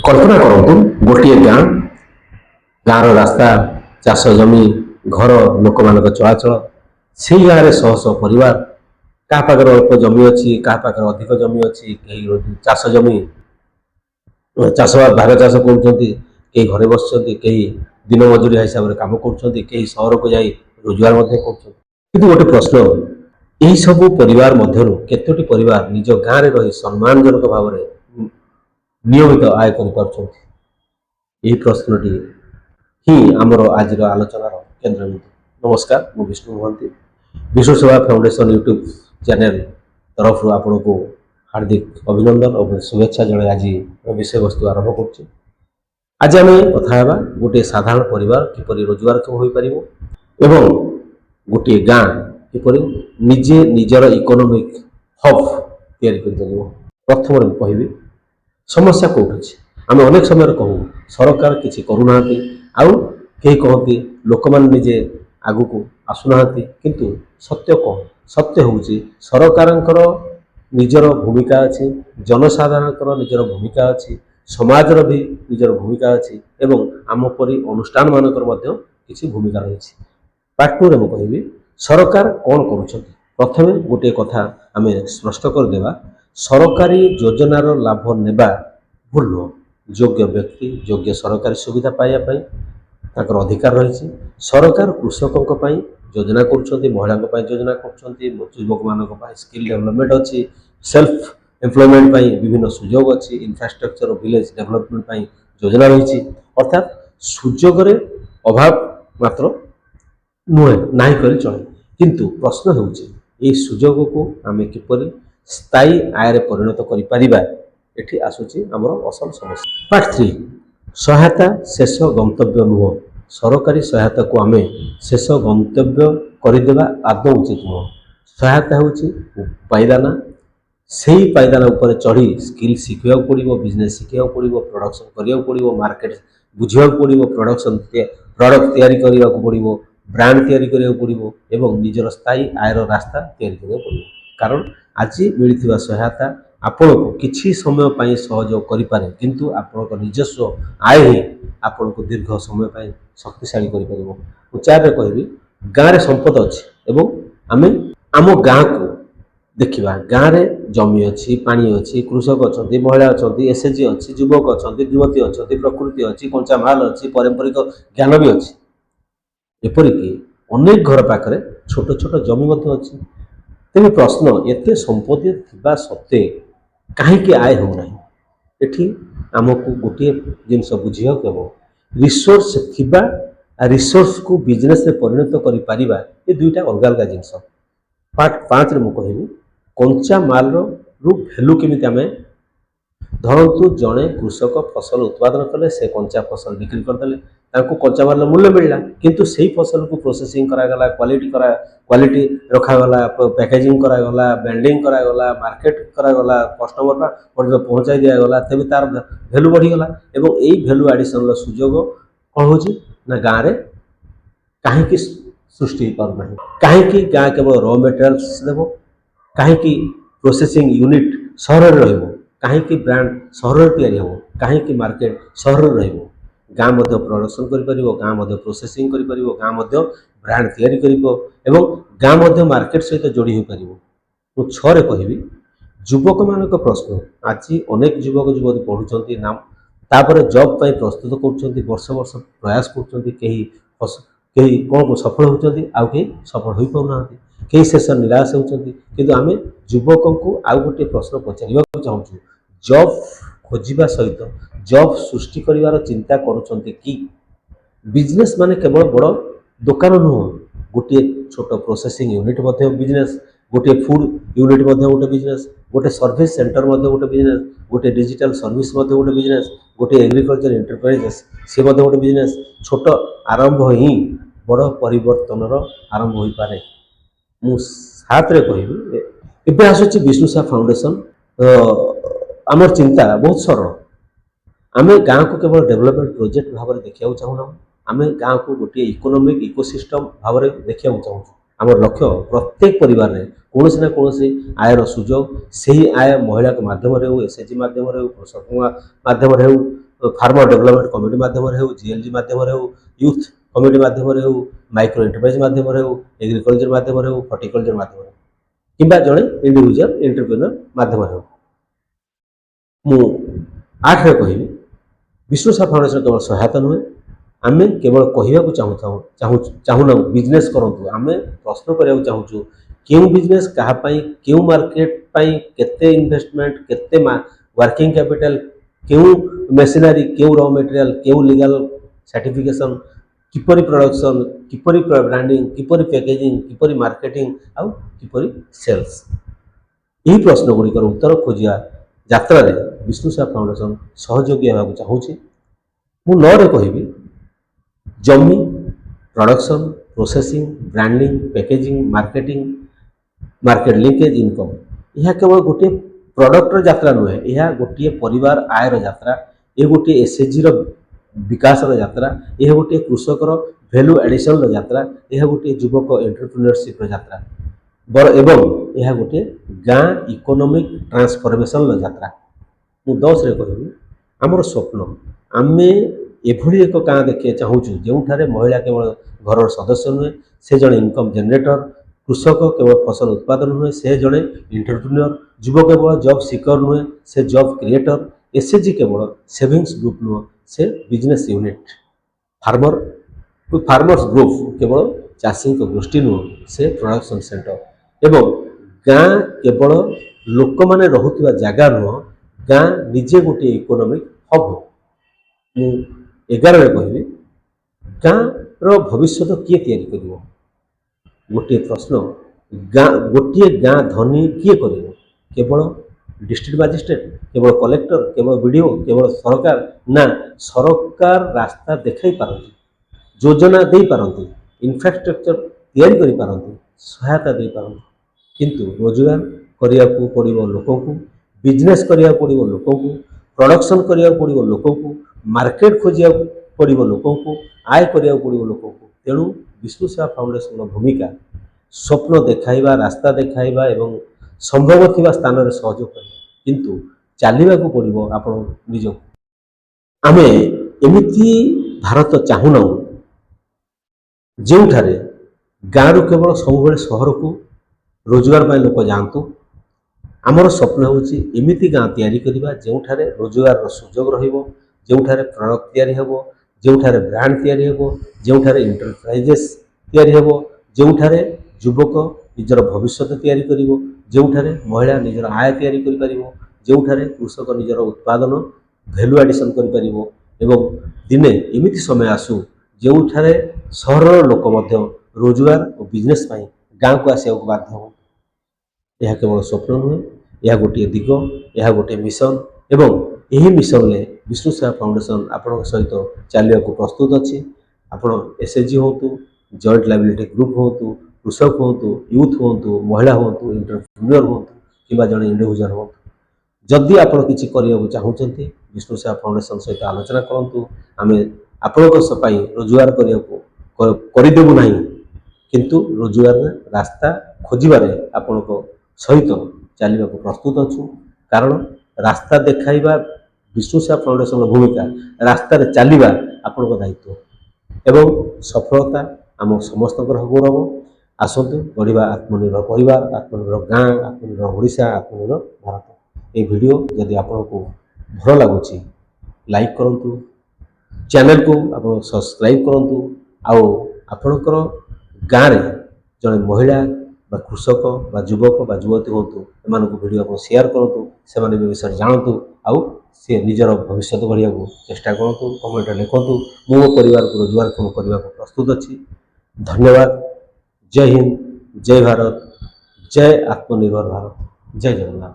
कल्पना करतु गोटे गाँ गाँव रास्ता चाष जमी घर लोक मान चलाचल से गाँव में शह शह परिवार क्या पाखे अल्प जमी अच्छी क्या पाखे अधिक जमी अच्छी कहीं चाष जमी चाष भाग चाष कर घरे बस कहीं दिन मजूरी हिसाब से कम कर सहर को जाई रोजगार कर गोटे प्रश्न यही सबू परिवार मध्य केतोटी परिवार निज गाँव में रही सम्मानजनक भाव में नियमित आय कर प्रश्नटी ही आमर आज आलोचनार केन्द्रबिंदु। नमस्कार, मु विष्णु महंती विश्व सेवा फाउंडेशन यूट्यूब चैनल तरफ आपण को हार्दिक अभिनंदन और शुभेच्छा जनाई आज विषय वस्तु आरंभ कर। आज आम कथा गोटे साधारण परिवार किपरि रोजगारक्षम हो पार एवं गोटे गाँ किपरि निजे निजर इकोनॉमिक हब तैयारी कर। प्रथम कहबी समस्या कौट अच्छे आम अनेक समय कहूँ सरकार किसी करूना आउ कहीं कहती लोक मैंने निजे आगु को आसुना किंतु सत्य कौन सत्य हूँ सरकार निजर भूमिका अच्छी जनसाधारण निजर भूमिका अच्छी समाजर भी निजर भूमिका अच्छी एवं आम परी अनुष्ठान मानकर किसी भूमिका रही। पार्ट टू रे मु कहबी सरकार कौन करुछथि। प्रथमे गोटे कथा आम स्पष्ट करदेवा सरकारी योजनार लाभ नेबा भूल नुह। योग्य व्यक्ति योग्य सरकारी सुविधा पाइबापी ताकर अधिकार रही। सरकार कृषकों योजना कर महिला योजना कर युवक मान स्किल डेवलपमेंट अच्छी सेल्फ एम्प्लॉयमेंट विभिन्न सुजोग अच्छी इंफ्रास्ट्रक्चर और विलेज डेवलपमेंट योजना रही। अर्थात सुजोग अभाव मात्र नुहे ना कर चले किंतु प्रश्न हो सुजोग को आम किपरि स्थायी आय परिणत कर आसूची आमर असल समस्या। पार्ट थ्री सहायता शेष गंतव्य नुह। सरकारी सहायता को आम शेष गंतव्य करदेवा आदौ उचित नुह। सहायता हूँ पायदाना से ही पायदाना उपर चढ़ी स्किल शिखा पड़ो बिजनेस शिखा पड़ो प्रोडक्शन करा पड़ो मार्केट बुझा पड़ो प्रोडक्शन प्रॉडक्ट तैयारी करने को पड़ो ब्रांड तैयारी करा पड़ो एवं निजर स्थायी आयर रास्ता तैयारी करा पड़ो। कारण आज मिलता सहायता आपण को किसी समय पाई सहयोग करें किंतु आपण निजस्व आय ही आपण को दीर्घ समय पाई शक्तिशाली कर। चार कहबी गाँव में संपद अच्छी एवं आम आम गाँ को देखा गाँव में जमी अच्छी पानी अच्छी कृषक अच्छा महिला अच्छा एसएचजी अच्छी युवक अच्छा युवती अच्छा प्रकृति अच्छी कंचा माल अच्छी पारंपरिक ज्ञान भी अच्छी एपरिक अनेक घर पाखे छोट छोट जमी अच्छी। तेज प्रश्न एत संपत्ति थिबा सत्वे कहीं आय होना एठी आमको गोटे जिनस बुझा रिसोर्स थिबा रिसोर्स को बिजनेस रे परिणत करि परिबा ये दुईटा अलग अलग जिनस। पार्ट 5 रे मु कहबी कंचा माल रु भैल्यू केमिति आमे धरतु जड़े कृषक फसल उत्पादन कले से कंचा फसल बिक्री करदे तांको कंचा माल मूल्य मिलला किंतु सही फसल को प्रोसेसिंग करागला क्वालिटी रखागला पैकेजिंग करागला ब्रांडिंग करागला मार्केट करागला कस्टमर पर्यटन पहुँचाई दिगला तेज तार भैल्यू बढ़ीगला एवं यही भैल्यू एडिशन सुजोग कौन हो ना गाँव में कहीं सृष्टि पारना कहीं गाँ केवल रॉ मटेरियल्स देव कहीं प्रोसेसिंग यूनिट सहर में कहीं ब्रांड सहर तैयारी हो कहीं मार्केट सहर रही गाँ मध्य प्रोडक्शन कर गाँ प्रोसेसिंग कर गाँ ब्रांड तैयारी कर गाँ मध्य मार्केट सहित जोड़ी हो पार। मु 6 कहबी युवक मान प्रश्न आज अनेक युवक युवती पढ़ुंट नाम तापर जॉब पाई प्रस्तुत कर वर्ष वर्ष प्रयास कर कौन सफल होती आउ कहीं सफल हो पाना कई शेष निराश होती किंतु आम युवक को आउ गोटे प्रश्न पचार चाहूँ जॉब खोजा सहित जॉब सृष्टि कर चिंता करुँच कि बिजनेस माने केवल बड़ दुकान नुह गोटे छोट प्रोसेसिंग यूनिट बिजनेस गोटे फूड यूनिट गोटे बिजनेस गोटे सर्विस सेंटर गोटे बिजनेस गोटे डिजिटल सर्विस गोटे बिजनेस गोटे एग्रीकल्चर एंटरप्राइजेस सी गोटे बिजनेस छोट आरंभ ही बड़ परिवर्तन आरंभ हो पारे। मु 7 रे कहबी एबे आसुची विष्णु सेवा फाउंडेशन आमर चिंता बहुत सरल आम गाँ को केवल डेवलपमेंट प्रोजेक्ट भाव में देखा चाहूना आम गाँ को गोटे इकोनॉमिक इकोसिस्टम भाव में देखा चाहूँ। आम लक्ष्य प्रत्येक परिवार में कौन ना कौन आयर सुजोग से ही आय महिला के माध्यम हो एसएचजी माध्यम हो कृषक माध्यम हो फार्मर डेवलपमेंट कमिटी माध्यम जीएलजी माध्यम यूथ कमिटी माध्यम माइक्रो एंटरप्राइज माध्यम एग्रीकल्चर माध्यम हर्टिकल्चर माध्यम कि जड़े इंडिविजुअल एंटरप्रेन्योर माध्यम मु आठरे कहि विष्णु साहा फाउंडेशन केवल सहायता नुहे आम केवल कहवाक चाहूना बिजनेस करूँ आम प्रश्न करने चाहूँ क्यों बिजनेस कहापाई क्यों मार्केट केते इन्वेस्टमेंट केते वर्किंग कैपिटल क्यों मेसिनरी क्यों रॉ मटेरियल क्यों लीगल सर्टिफिकेशन किपरि प्रोडक्शन किपरि ब्रांडिंग किपरि पैकेजिंग किपरि मार्केटिंग आउ किपरि सेल्स यही प्रश्न गुड़िकर उत्तर खोजिया यात्रा रे विष्णु साहा फाउंडेशन सहयोगी होगा चाहूँगी मु नरे कहबी जमी production processing branding packaging marketing market linkage income यह केवल गोटे प्रोडक्टर यात्रा नुहे यह गोटे परिवार आयर यात्रा ये गोटे एसएचजी विकास यात्रा यह गोटे कृषकर भैल्यू एडिशन यात्रा यह गोटे युवक एंटरप्रेन्योरशिप यात्रा एवं यह गोटे गाँ इकोनॉमिक ट्रांसफॉर्मेशन यात्रा मु 10 रे कहबी आमर स्वप्न आमे एभली एक गाँ देखिए चाहूँ जो महिला केवल घर सदस्य नुहे से जड़े इनकम जनरेटर कृषक केवल फसल उत्पादन नुहे से जड़े एंटरप्रेन्योर युवक केवल जॉब सिकर नुहे से जॉब क्रिएटर एसएचजी केवल सेविंग्स ग्रुप नुह से बिजनेस यूनिट फार्मर्स ग्रुप केवल चाषी गोष्ठी नुह से प्रोडक्शन सेंटर एवं गाँ केवल लोक माने रहुथिबा जगह नुह गाँ निजे गोटे इकोनॉमिक हब मु 11 रे कहबी गाँ रो भविष्य किए तैयारी करिवो गोटे प्रश्न गाँ गोटे गाँ धनी किए करिवो केवल डिस्ट्रिक्ट मजिस्ट्रेट केवल कलेक्टर केवल वीडियो केवल सरकार ना सरकार रास्ता देखाई पारती योजना दे पारती इंफ्रास्ट्रक्चर तैयारी करि पारती सहायता दे पारती किंतु रोजगार करिया को पड़िबो लोक को बिजनेस करिया पड़िबो लोक को प्रोडक्शन करिया पड़िबो लोक को मार्केट खोजिया पड़िबो लोक को आय करिया पड़िबो लोक को तेणु विष्णु साहा फाउंडेशन भूमिका स्वप्न देखाइबा रास्ता देखाइबा एवं संभव थिबा स्थान रे सहयोग करबा किंतु चलवा को पड़िबो आपण निज आमे एमिति भारत चाहूना जो गाँव केवल सब सहर को रोजगार पाई लोक जातु आमर स्वप्न होची एमिति गाँ तैयारी करिबा जोठारे रोजगार रो सुजोग रहिबो जोठारे प्रोडक्ट तैयारी हेबो जोठारे ब्रांड तैयारी हेबो जोठारे इंटरप्राइजेस तैयारी हेबो जोठारे युवक निजर भविष्य तैयारी करिवो जोठारे महिला निजर आय तैयारी करि परिवो जोठारे कृषक निजर उत्पादन वैल्यू एडिशन करि परिवो एवं दिने एमिति समय आसु जोठारे सहर लोक मध्य रोजगार और बिजनेस पाई गाँ को आसिया बाध्य हो यह केवल स्वप्न नुहे यह गोटे दिग यह गोटे मिशन एवं यही मिशन ले विष्णु साहा फाउंडेशन आपण सहित चलने को प्रस्तुत अच्छी आपण एसएचजी होतु जॉइंट लायबिलिटी ग्रुप होतु कृषक होतु यूथ होतु महिला होतु एंटरप्रेन्योर होतु कि जड़े इंडिविजुअल होतु जदि आपण किसी करने चाहूँगी विष्णु साहा फाउंडेशन सहित आलोचना करूँ आम आपण रोजगार करदेबू ना किंतु रोजगार रास्ता खोजारे आपण सहित चलने को प्रस्तुत अच्छु कारण रास्ता देखाइबा विष्णु साहा फाउंडेशन भूमिका रास्तार चलवा आपण दायित्व एवं सफलता आम समस्त गौरव आसतु बढ़िया आत्मनिर्भर परिवार आत्मनिर्भर गाँ आत्मनिर्भर ओडिशा आत्मनिर्भर भारत ये वीडियो जदि आपण को भल लगुच लाइक करूँ चैनल को आप सब्सक्राइब करूँ आपणकर गाँव में जड़े महिला बा कृषक बा युवक बा युवती हूँ एम वीडियो आप शेयर करूँ से विषय जानतु आउ सी निजर भविष्य गढ़िया चेष्टा करूँ कमेंट लिखु मो परिवार को रोजगारक्षम करने को प्रस्तुत अच्छी धन्यवाद जय हिंद जय भारत जय आत्मनिर्भर भारत जय जगन्नाथ।